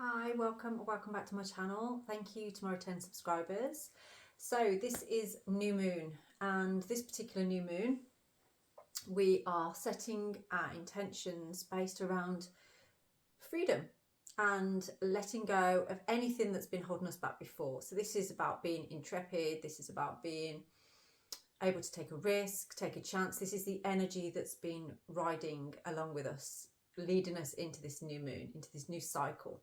Hi, welcome back to my channel. Thank you to my 10 subscribers. So this is new moon, and this particular new moon we are setting our intentions based around freedom and letting go of anything that's been holding us back before. So this is about being intrepid, this is about being able to take a risk, take a chance. This is the energy that's been riding along with us, leading us into this new moon, into this new cycle,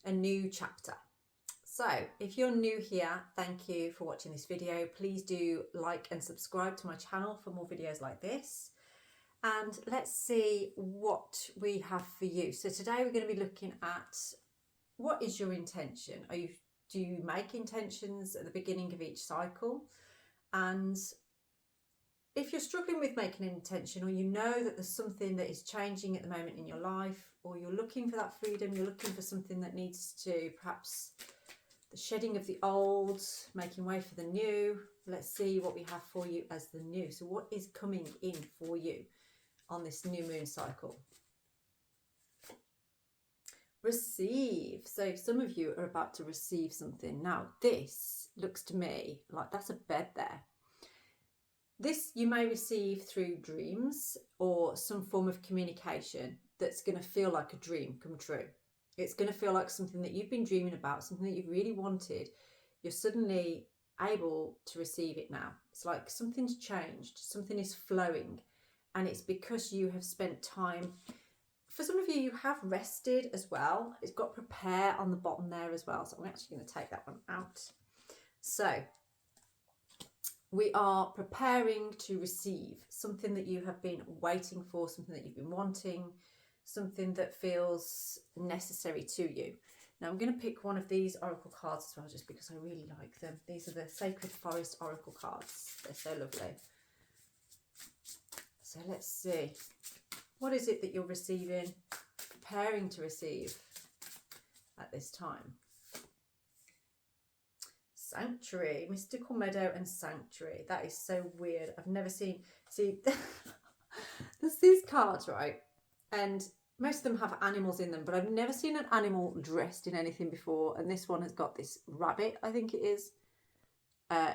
a new chapter. So if you're new here, thank you for watching this video. Please do like and subscribe to my channel for more videos like this. And let's see what we have for you. So today we're going to be looking at what is your intention? Do you make intentions at the beginning of each cycle? And if you're struggling with making an intention, or you know that there's something that is changing at the moment in your life, or you're looking for that freedom, you're looking for something that needs to, perhaps the shedding of the old, making way for the new. Let's see what we have for you as the new. So what is coming in for you on this new moon cycle? Receive. So some of you are about to receive something. Now this looks to me like that's a bed there. This you may receive through dreams or some form of communication that's going to feel like a dream come true. It's going to feel like something that you've been dreaming about, something that you've really wanted. You're suddenly able to receive it now. It's like something's changed, something is flowing, and it's because you have spent time. For some of you, you have rested as well. It's got prepare on the bottom there as well. So I'm actually going to take that one out. So we are preparing to receive something that you have been waiting for, something that you've been wanting, something that feels necessary to you. Now I'm going to pick one of these oracle cards as well, just because I really like them. These are the Sacred Forest oracle cards. They're so lovely. So let's see. What is it that you're receiving, preparing to receive at this time? Sanctuary, mystical meadow and sanctuary. That is so weird. I've never seen, see, there's these cards, right? And most of them have animals in them, but I've never seen an animal dressed in anything before. And this one has got this rabbit, I think it is,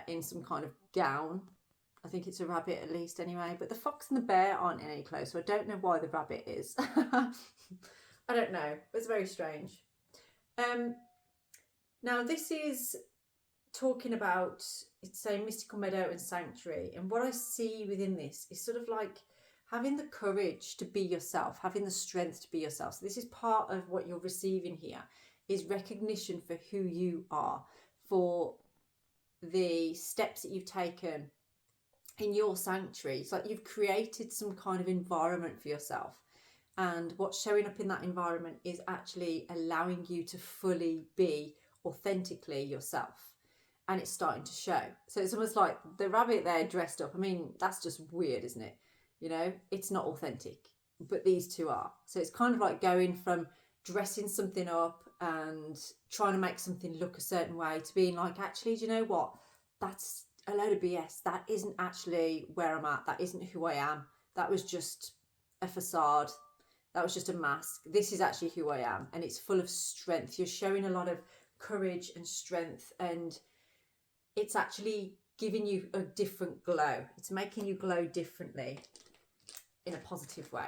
in some kind of gown. I think it's a rabbit at least anyway, but the fox and the bear aren't in any clothes, so I don't know why the rabbit is. I don't know. It's very strange. Now this is talking about, it's saying mystical meadow and sanctuary, and what I see within this is sort of like having the courage to be yourself, having the strength to be yourself. So this is part of what you're receiving here, is recognition for who you are, for the steps that you've taken in your sanctuary. It's like you've created some kind of environment for yourself, and what's showing up in that environment is actually allowing you to fully be authentically yourself. And it's starting to show. So it's almost like the rabbit there dressed up. I mean, that's just weird, isn't it? You know, it's not authentic, but these two are. So it's kind of like going from dressing something up and trying to make something look a certain way to being like, actually, do you know what? That's a load of BS. That isn't actually where I'm at. That isn't who I am. That was just a facade. That was just a mask. This is actually who I am. And it's full of strength. You're showing a lot of courage and strength, and it's actually giving you a different glow. It's making you glow differently in a positive way.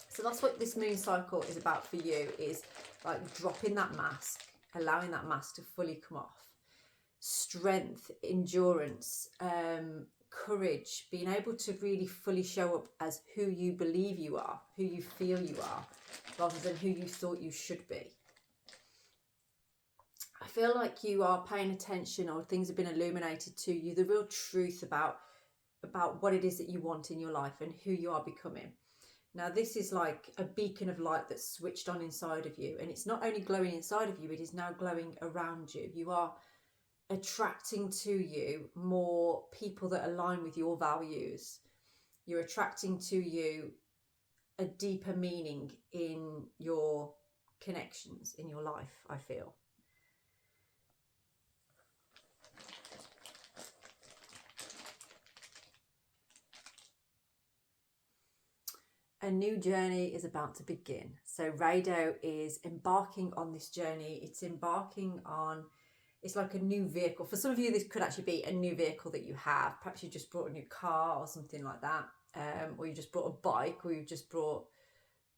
So that's what this moon cycle is about for you, is like dropping that mask, allowing that mask to fully come off. Strength, endurance, courage, being able to really fully show up as who you believe you are, who you feel you are, rather than who you thought you should be. I feel like you are paying attention, or things have been illuminated to you, the real truth about what it is that you want in your life and who you are becoming. Now this is like a beacon of light that's switched on inside of you, and it's not only glowing inside of you, it is now glowing around you. You are attracting to you more people that align with your values. You're attracting to you a deeper meaning in your connections in your life, I feel. a new journey is about to begin. So Rado is embarking on this journey. It's embarking on, it's like a new vehicle. For some of you, this could actually be a new vehicle that you have. Perhaps you just brought a new car or something like that. Or you just brought a bike, or you just brought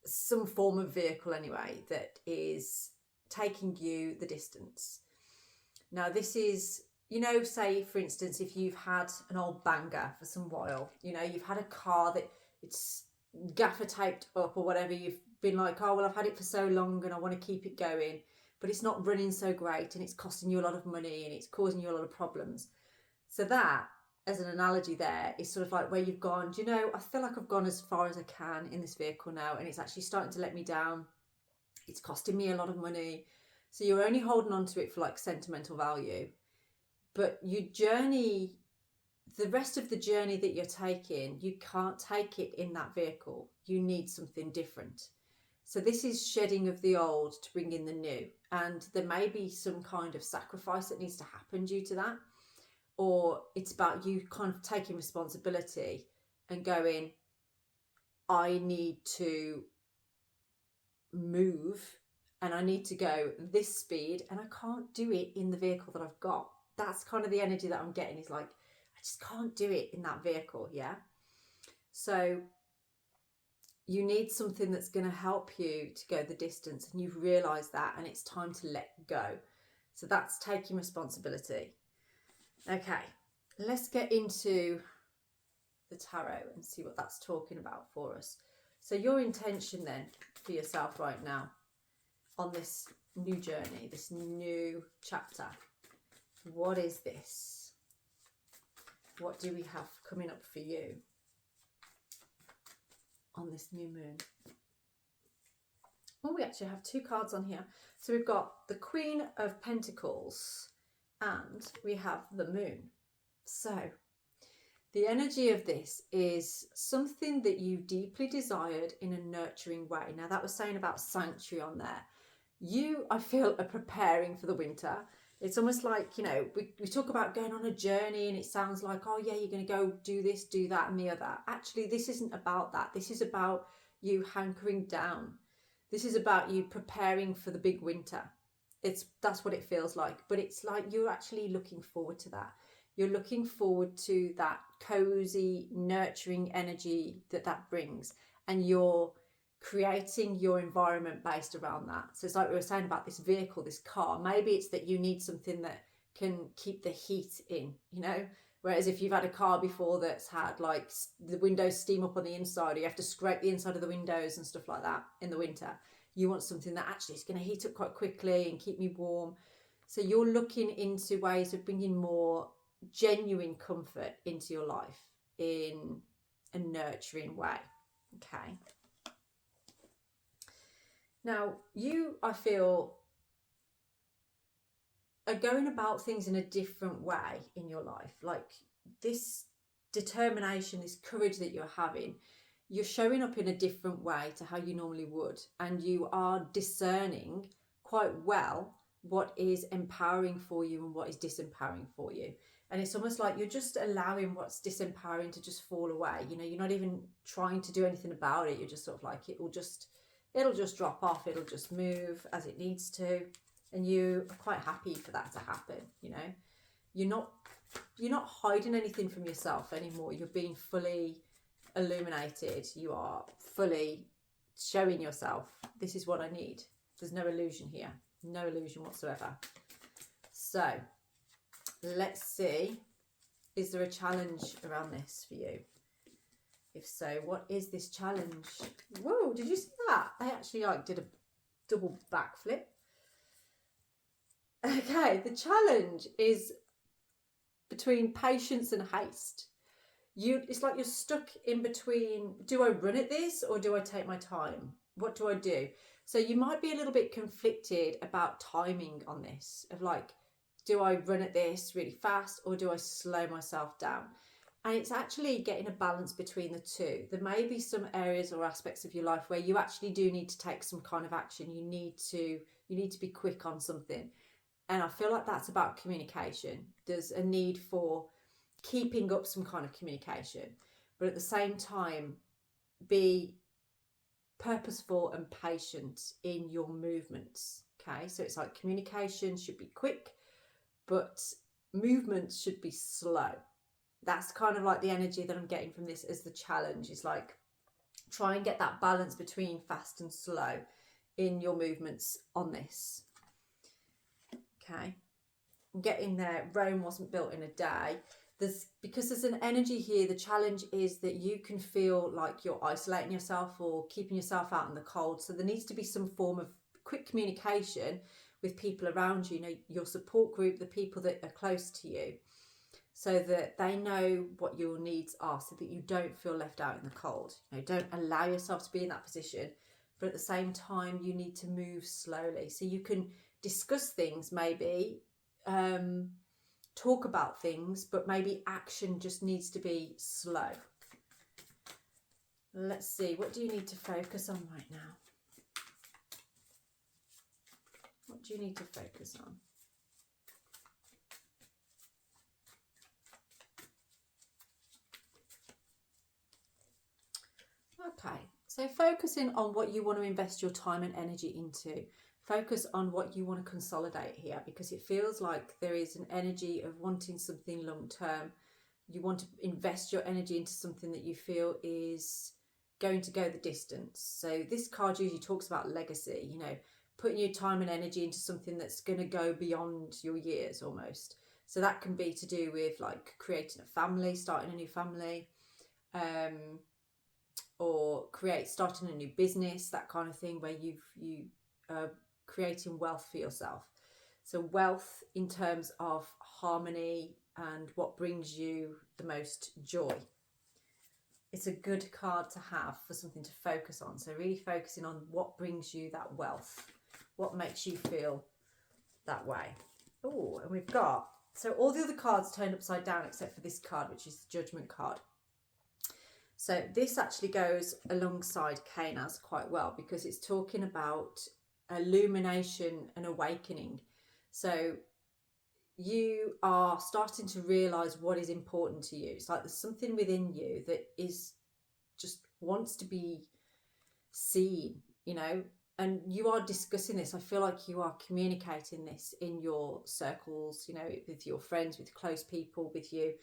some form of vehicle anyway that is taking you the distance. Now this is, you know, say for instance, if you've had an old banger for some while, you know, you've had a car that it's gaffer taped up or whatever, you've been like, oh well, I've had it for so long and I want to keep it going, but it's not running so great and it's costing you a lot of money and it's causing you a lot of problems. So that, as an analogy there, is sort of like where you've gone, do you know, I feel like I've gone as far as I can in this vehicle now and it's actually starting to let me down. It's costing me a lot of money. So you're only holding on to it for like sentimental value, but your journey, the rest of the journey that you're taking, you can't take it in that vehicle. You need something different. So this is shedding of the old to bring in the new. And there may be some kind of sacrifice that needs to happen due to that. Or it's about you kind of taking responsibility and going, I need to move and I need to go this speed and I can't do it in the vehicle that I've got. That's kind of the energy that I'm getting, is like, I just can't do it in that vehicle. Yeah. So you need something that's going to help you to go the distance, and you've realized that, and it's time to let go. So that's taking responsibility. Okay, let's get into the tarot and see what that's talking about for us. So your intention then for yourself right now on this new journey, this new chapter, what is this? What do we have coming up for you on this new moon? Well, we actually have two cards on here. So we've got the Queen of Pentacles and we have the Moon. So the energy of this is something that you deeply desired in a nurturing way. Now that was saying about sanctuary on there. You, I feel, are preparing for the winter. It's almost like, you know, we talk about going on a journey and it sounds like, oh yeah, you're going to go do this, do that and the other. Actually, this isn't about that. This is about you hankering down. This is about you preparing for the big winter. That's what it feels like. But it's like you're actually looking forward to that. You're looking forward to that cozy, nurturing energy that brings. And you're creating your environment based around that. So it's like we were saying about this vehicle, this car. Maybe it's that you need something that can keep the heat in, you know? Whereas if you've had a car before that's had like the windows steam up on the inside, or you have to scrape the inside of the windows and stuff like that in the winter, you want something that actually is going to heat up quite quickly and keep me warm. So you're looking into ways of bringing more genuine comfort into your life in a nurturing way. Okay. Now, you, I feel, are going about things in a different way in your life. Like this determination, this courage that you're having, you're showing up in a different way to how you normally would. And you are discerning quite well what is empowering for you and what is disempowering for you. And it's almost like you're just allowing what's disempowering to just fall away. You know, you're not even trying to do anything about it. You're just sort of like, it'll just drop off. It'll just move as it needs to. And you are quite happy for that to happen. You know, you're not hiding anything from yourself anymore. You're being fully illuminated. You are fully showing yourself, this is what I need. There's no illusion here. No illusion whatsoever. So let's see, is there a challenge around this for you? If so, what is this challenge? Whoa, did you see that? I actually did a double backflip. Okay, the challenge is between patience and haste. It's like you're stuck in between, do I run at this or do I take my time? What do I do? So you might be a little bit conflicted about timing on this, of like, do I run at this really fast or do I slow myself down? And it's actually getting a balance between the two. There may be some areas or aspects of your life where you actually do need to take some kind of action. You need to be quick on something. And I feel like that's about communication. There's a need for keeping up some kind of communication, but at the same time, be purposeful and patient in your movements. Okay, so it's like communication should be quick, but movements should be slow. That's kind of like the energy that I'm getting from this as the challenge, is like try and get that balance between fast and slow in your movements on this. Okay, I'm getting there. Rome wasn't built in a day. Because there's an energy here, the challenge is that you can feel like you're isolating yourself or keeping yourself out in the cold. So there needs to be some form of quick communication with people around you, your support group, the people that are close to you, so that they know what your needs are, so that you don't feel left out in the cold. Don't allow yourself to be in that position, but at the same time you need to move slowly, so you can discuss things, maybe talk about things, but maybe action just needs to be slow. Let's see, what do you need to focus on right now? What do you need to focus on? Okay, so focusing on what you want to invest your time and energy into. Focus on what you want to consolidate here, because it feels like there is an energy of wanting something long term. You want to invest your energy into something that you feel is going to go the distance. So this card usually talks about legacy, putting your time and energy into something that's going to go beyond your years almost. So that can be to do with like creating a family, starting a new family, or starting a new business, that kind of thing, where you creating wealth for yourself. So wealth in terms of harmony and what brings you the most joy. It's a good card to have for something to focus on. So really focusing on what brings you that wealth, what makes you feel that way. Oh, and we've got, so all the other cards turned upside down except for this card, which is the Judgment card. So this actually goes alongside Canas quite well, because it's talking about illumination and awakening. So you are starting to realize what is important to you. It's like there's something within you that is just wants to be seen, and you are discussing this. I feel like you are communicating this in your circles, with your friends, with close people, with you.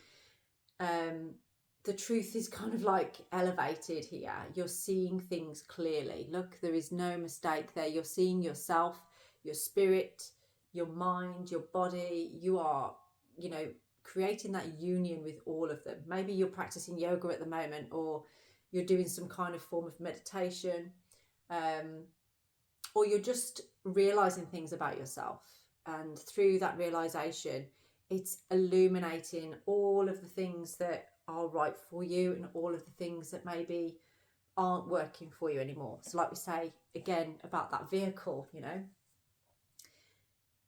The truth is kind of like elevated here. You're seeing things clearly. Look, there is no mistake there. You're seeing yourself, your spirit, your mind, your body. You are, creating that union with all of them. Maybe you're practicing yoga at the moment, or you're doing some kind of form of meditation, or you're just realizing things about yourself. And through that realization, it's illuminating all of the things that are right for you and all of the things that maybe aren't working for you anymore. So like we say again about that vehicle,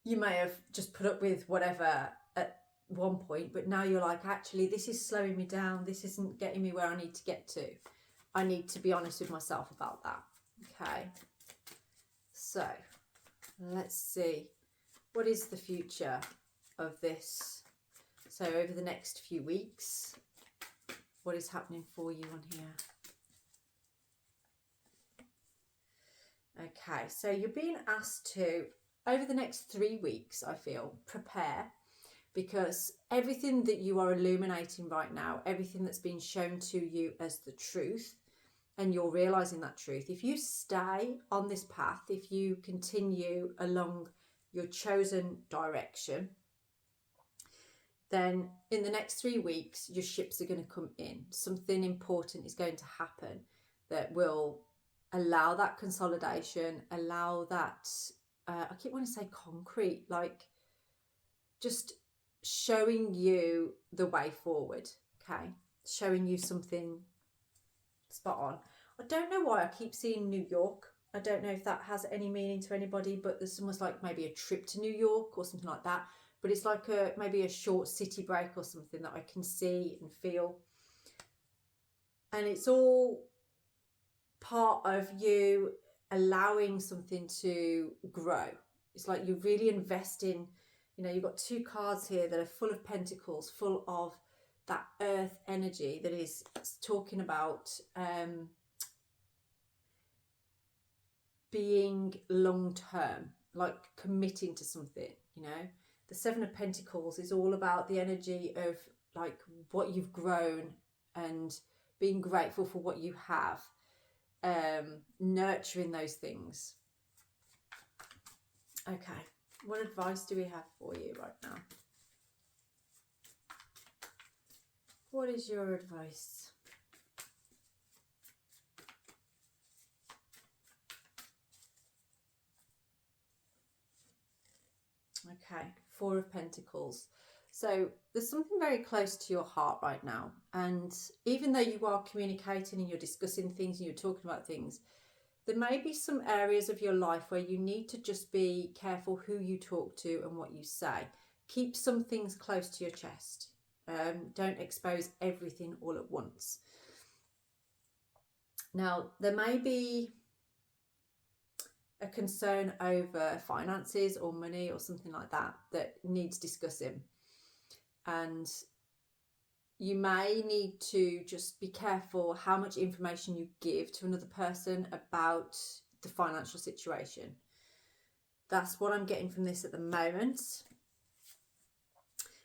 you may have just put up with whatever at one point, but now you're like, actually this is slowing me down, this isn't getting me where I need to get to. I need to be honest with myself about that. Okay, so let's see, what is the future of this? So over the next few weeks, what is happening for you on here? Okay, so you're being asked to, over the next 3 weeks, I feel, prepare, because everything that you are illuminating right now, everything that's been shown to you as the truth, and you're realizing that truth, if you stay on this path, if you continue along your chosen direction, then in the next 3 weeks, your ships are going to come in. Something important is going to happen that will allow that consolidation, allow that, I keep wanting to say concrete, like just showing you the way forward, okay? Showing you something spot on. I don't know why I keep seeing New York. I don't know if that has any meaning to anybody, but there's almost like maybe a trip to New York or something like that. But it's like maybe a short city break or something that I can see and feel. And it's all part of you allowing something to grow. It's like you're really investing, you've got 2 cards here that are full of pentacles, full of that earth energy that is talking about being long term, like committing to something, you know. The Seven of Pentacles is all about the energy of like what you've grown and being grateful for what you have, nurturing those things. Okay, what advice do we have for you right now? What is your advice? Okay, Four of Pentacles. So there's something very close to your heart right now. And even though you are communicating and you're discussing things and you're talking about things, there may be some areas of your life where you need to just be careful who you talk to and what you say. Keep some things close to your chest. Don't expose everything all at once. Now, there may be a concern over finances or money or something like that that needs discussing. And you may need to just be careful how much information you give to another person about the financial situation. That's what I'm getting from this at the moment.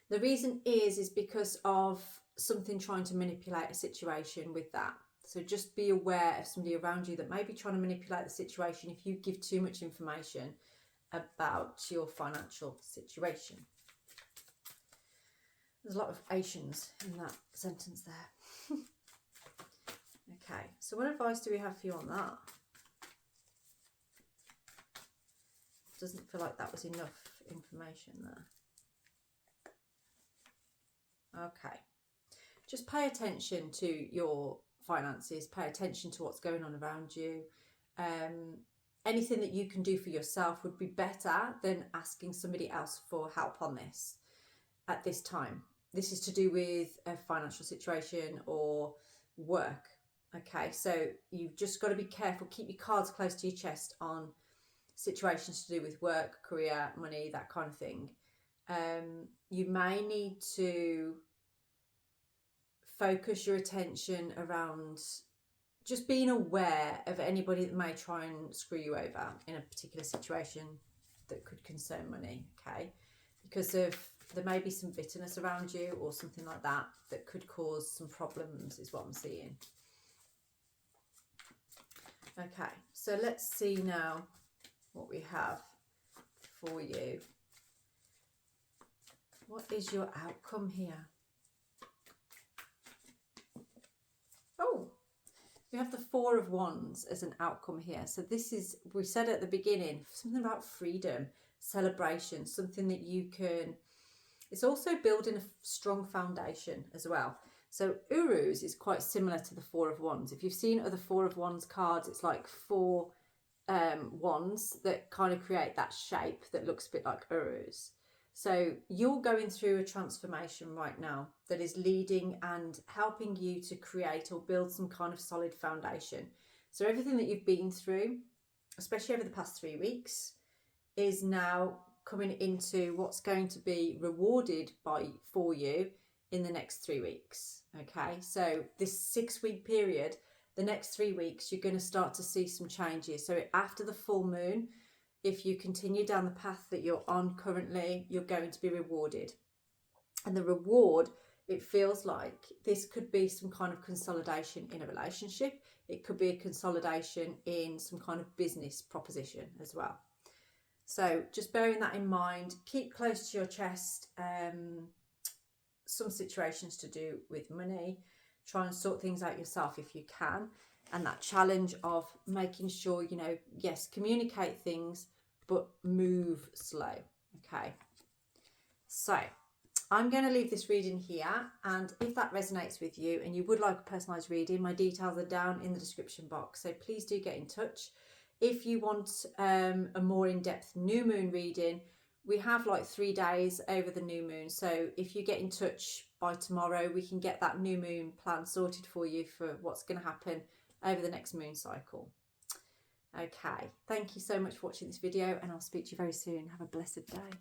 The reason is because of something trying to manipulate a situation with that. So just be aware of somebody around you that may be trying to manipulate the situation if you give too much information about your financial situation. There's a lot of Asians in that sentence there. Okay, so what advice do we have for you on that? Doesn't feel like that was enough information there. Okay, just pay attention to your finances, pay attention to what's going on around you. Anything that you can do for yourself would be better than asking somebody else for help on this at this time. This is to do with a financial situation or work. Okay, so you've just got to be careful. Keep your cards close to your chest on situations to do with work, career, money, that kind of thing. You may need to focus your attention around just being aware of anybody that may try and screw you over in a particular situation that could concern money, okay? Because there may be some bitterness around you or something like that that could cause some problems is what I'm seeing. Okay, so let's see now what we have for you. What is your outcome here? Oh, we have the Four of Wands as an outcome here. So this is, we said at the beginning, something about freedom, celebration, something that you can, it's also building a strong foundation as well. So Uruz is quite similar to the Four of Wands. If you've seen other Four of Wands cards, it's like four wands that kind of create that shape that looks a bit like Uruz. So you're going through a transformation right now that is leading and helping you to create or build some kind of solid foundation. So everything that you've been through, especially over the past 3 weeks, is now coming into what's going to be rewarded for you in the next 3 weeks. Okay, so this 6-week period, the next 3 weeks, you're going to start to see some changes. So after the full moon, if you continue down the path that you're on currently, you're going to be rewarded. And the reward, it feels like this could be some kind of consolidation in a relationship. It could be a consolidation in some kind of business proposition as well. So just bearing that in mind, keep close to your chest some situations to do with money. Try and sort things out yourself if you can. And that challenge of making sure, you know, yes, communicate things, but move slow. Okay. So I'm going to leave this reading here. And if that resonates with you and you would like a personalised reading, my details are down in the description box. So please do get in touch. If you want a more in-depth new moon reading, we have like 3 days over the new moon. So if you get in touch by tomorrow, we can get that new moon plan sorted for you for what's going to happen over the next moon cycle. Okay, thank you so much for watching this video, and I'll speak to you very soon. Have a blessed day.